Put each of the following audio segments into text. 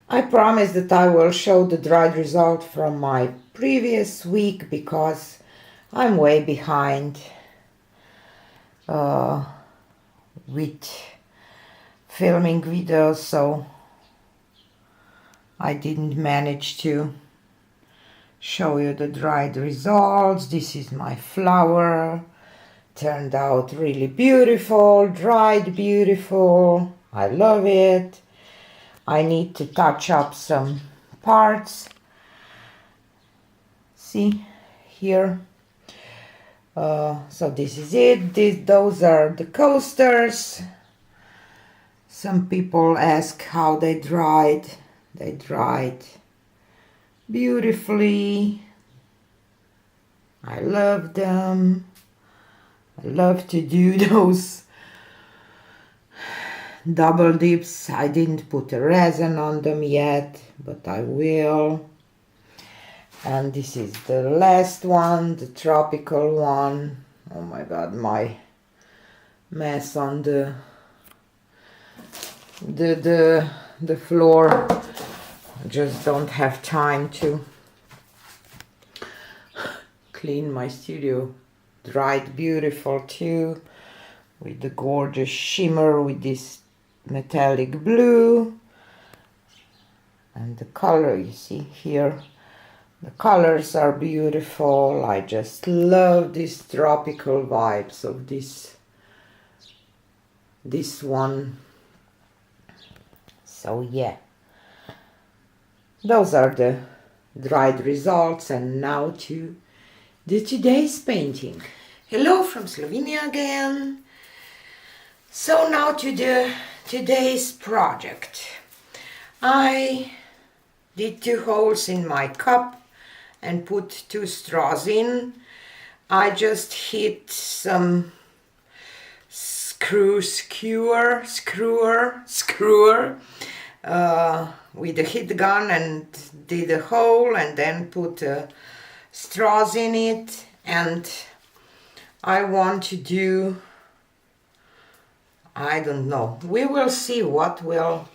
I promise that I will show the dried result from my previous week because I'm way behind with filming videos, so I didn't manage to show you the dried results. This is my flower. Turned out really beautiful, dried beautiful. I love it. I need to touch up some parts. See here. So this is it. Those are the coasters. Some people ask how they dried. They dried beautifully. I love them. I love to do those double dips. I didn't put a resin on them yet, but I will. And this is the last one, the tropical one. Oh my god, my mess on the floor. I just don't have time to clean my studio. Dried beautiful too, with the gorgeous shimmer with this metallic blue. And the color you see here, the colors are beautiful. I just love these tropical vibes of this one. So yeah, those are the dried results. And now to today's painting. Hello from Slovenia again. So now to today's project. I did 2 holes in my cup and put 2 straws in. I just hit some skewer with a hit gun and did a hole and then put straws in it. And I want to do, I don't know, we will see what will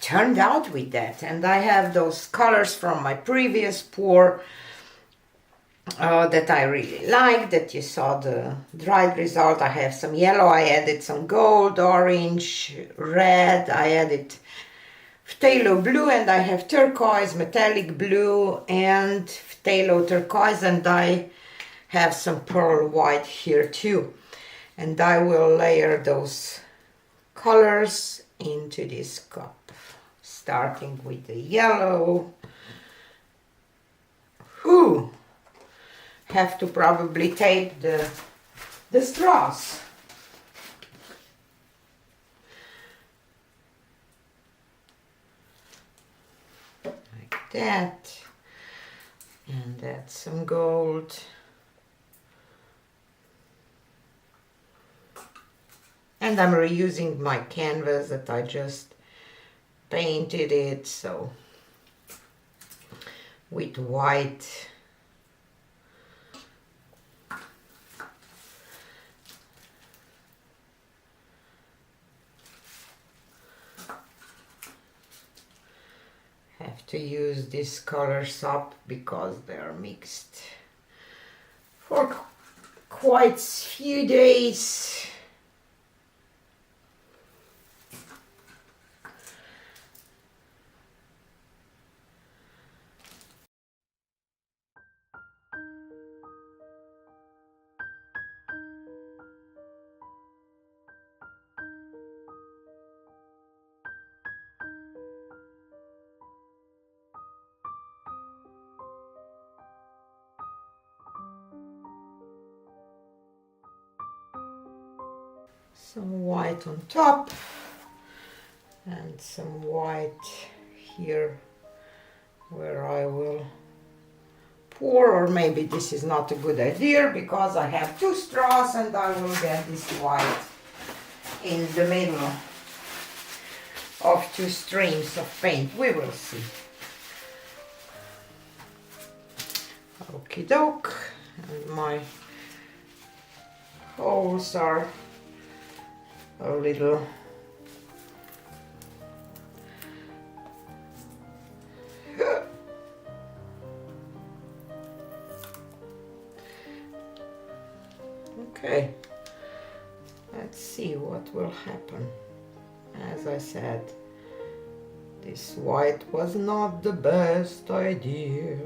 turn out with that. And I have those colors from my previous pour that I really like, that you saw the dried result. I have some yellow, I added some gold, orange, red, I added phthalo blue, and I have turquoise, metallic blue, and phthalo turquoise, and I have some pearl white here too. And I will layer those colors into this cup, starting with the yellow. Whew! Have to probably tape the straws. Like that. And add some gold. And I'm reusing my canvas that I just painted it, so with white. Have to use these colors up because they are mixed for quite a few days. Some white on top and some white here where I will pour, or maybe this is not a good idea because I have 2 straws and I will get this white in the middle of 2 streams of paint. We will see. Okie doke. And my holes are a little Okay, let's see what will happen. As I said, this white was not the best idea.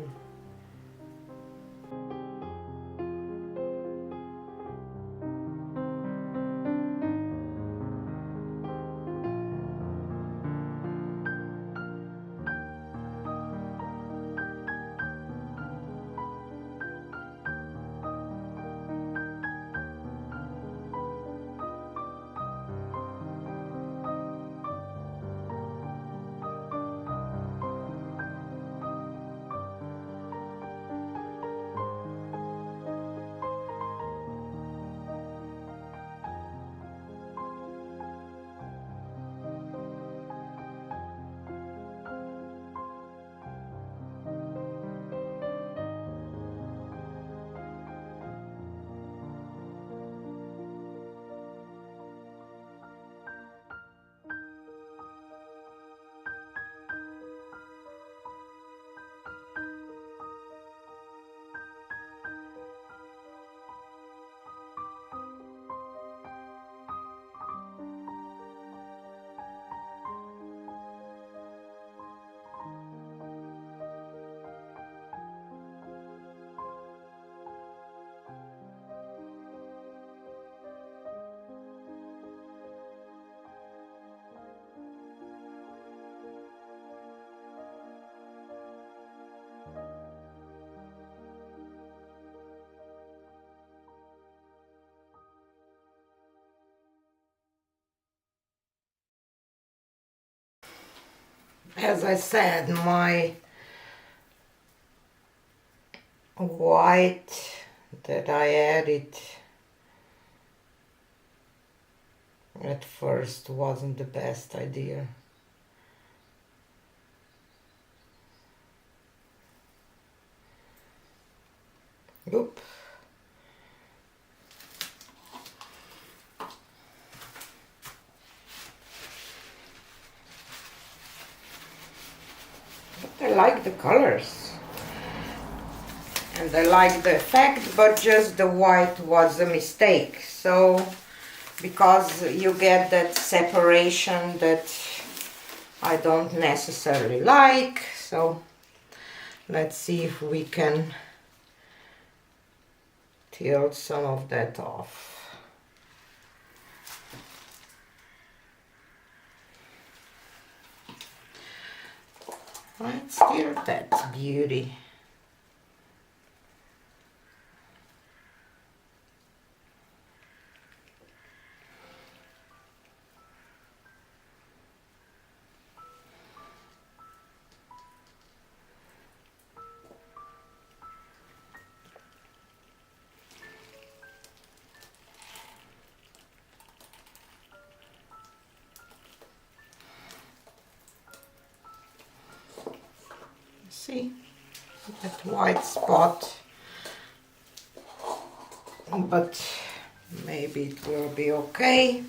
As I said, my white that I added at first wasn't the best idea. Oop. But I like the colors. And I like the effect, but just the white was a mistake. So, because you get that separation that I don't necessarily like. So, let's see if we can tilt some of that off. Let's tilt that beauty. See that white spot, but maybe it will be okay.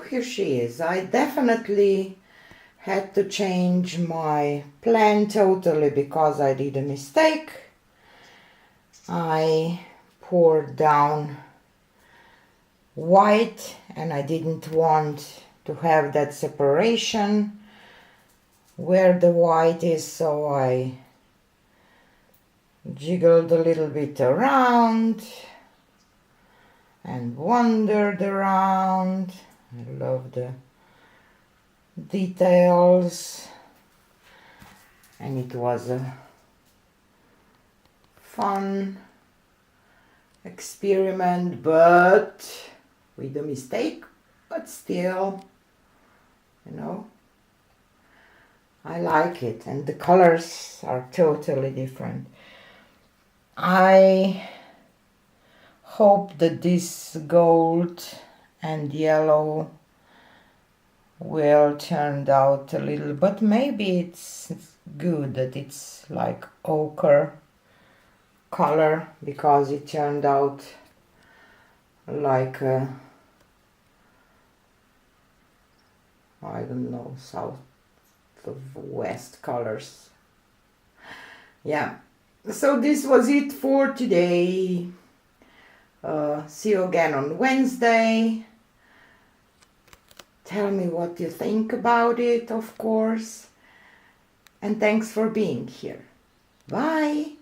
here she is. I definitely had to change my plan totally because I did a mistake. I poured down white and I didn't want to have that separation where the white is, so I jiggled a little bit around and wandered around. I love the details, and it was a fun experiment, but with a mistake, but still, you know, I like it, and the colors are totally different. I hope that this gold and yellow will turn out a little, but maybe it's good that it's like ochre color, because it turned out like a, I don't know, south of west colors. Yeah, so this was it for today. See you again on Wednesday. Tell me what you think about it, of course. And thanks for being here. Bye.